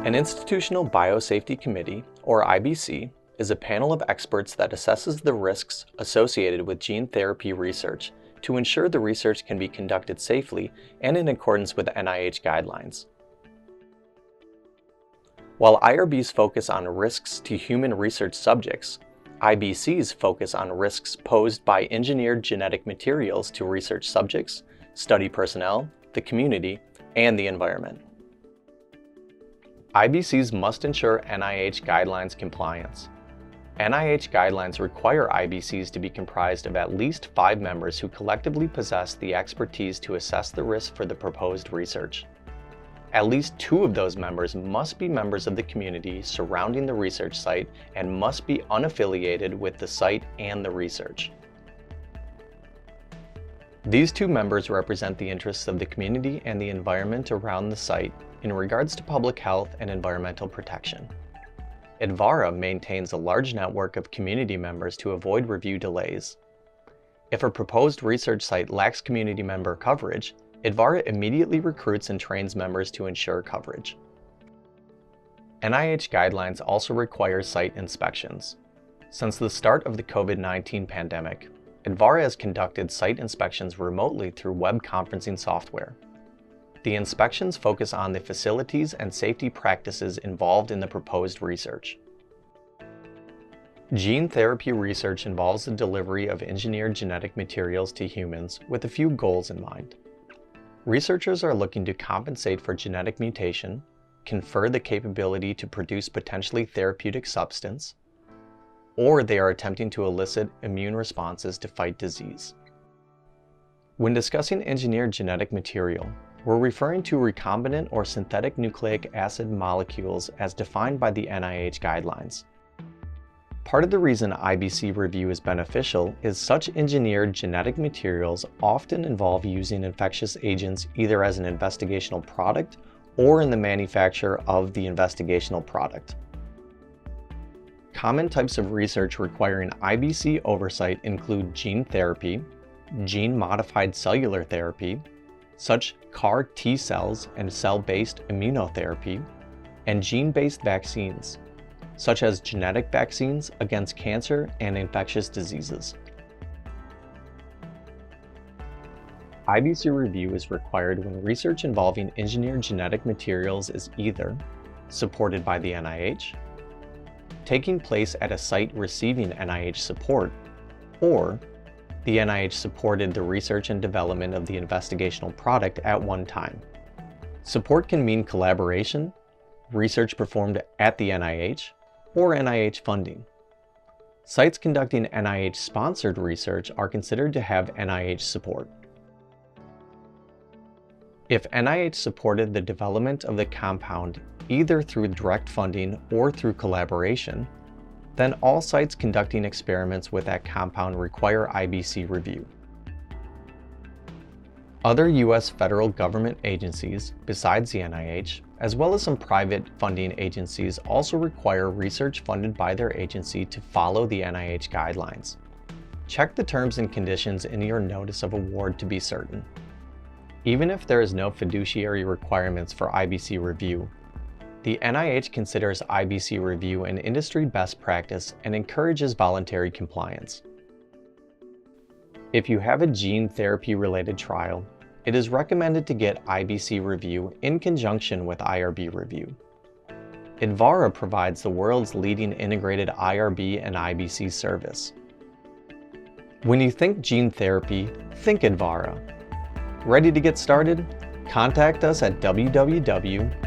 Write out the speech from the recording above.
An Institutional Biosafety Committee, or IBC, is a panel of experts that assesses the risks associated with gene therapy research to ensure the research can be conducted safely and in accordance with NIH guidelines. While IRBs focus on risks to human research subjects, IBCs focus on risks posed by engineered genetic materials to research subjects, study personnel, the community, and the environment. IBCs must ensure NIH guidelines compliance. NIH guidelines require IBCs to be comprised of at least 5 members who collectively possess the expertise to assess the risk for the proposed research. At least 2 of those members must be members of the community surrounding the research site and must be unaffiliated with the site and the research. These 2 members represent the interests of the community and the environment around the site in regards to public health and environmental protection. Advarra maintains a large network of community members to avoid review delays. If a proposed research site lacks community member coverage, Advarra immediately recruits and trains members to ensure coverage. NIH guidelines also require site inspections. Since the start of the COVID-19 pandemic, Advarra has conducted site inspections remotely through web conferencing software. The inspections focus on the facilities and safety practices involved in the proposed research. Gene therapy research involves the delivery of engineered genetic materials to humans with a few goals in mind. Researchers are looking to compensate for genetic mutation, confer the capability to produce potentially therapeutic substance, or they are attempting to elicit immune responses to fight disease. When discussing engineered genetic material, we're referring to recombinant or synthetic nucleic acid molecules as defined by the NIH guidelines. Part of the reason IBC review is beneficial is such engineered genetic materials often involve using infectious agents either as an investigational product or in the manufacture of the investigational product. Common types of research requiring IBC oversight include gene therapy, gene-modified cellular therapy, such CAR T cells and cell-based immunotherapy, and gene-based vaccines, such as genetic vaccines against cancer and infectious diseases. IBC review is required when research involving engineered genetic materials is either supported by the NIH, taking place at a site receiving NIH support, or the NIH supported the research and development of the investigational product at one time. Support can mean collaboration, research performed at the NIH, or NIH funding. Sites conducting NIH-sponsored research are considered to have NIH support. If NIH supported the development of the compound either through direct funding or through collaboration, then all sites conducting experiments with that compound require IBC review. Other U.S. federal government agencies, besides the NIH, as well as some private funding agencies, also require research funded by their agency to follow the NIH guidelines. Check the terms and conditions in your notice of award to be certain. Even if there is no fiduciary requirements for IBC review, the NIH considers IBC review an industry best practice and encourages voluntary compliance. If you have a gene therapy-related trial, it is recommended to get IBC review in conjunction with IRB review. Advarra provides the world's leading integrated IRB and IBC service. When you think gene therapy, think Advarra. Ready to get started? Contact us at www.advarra.com.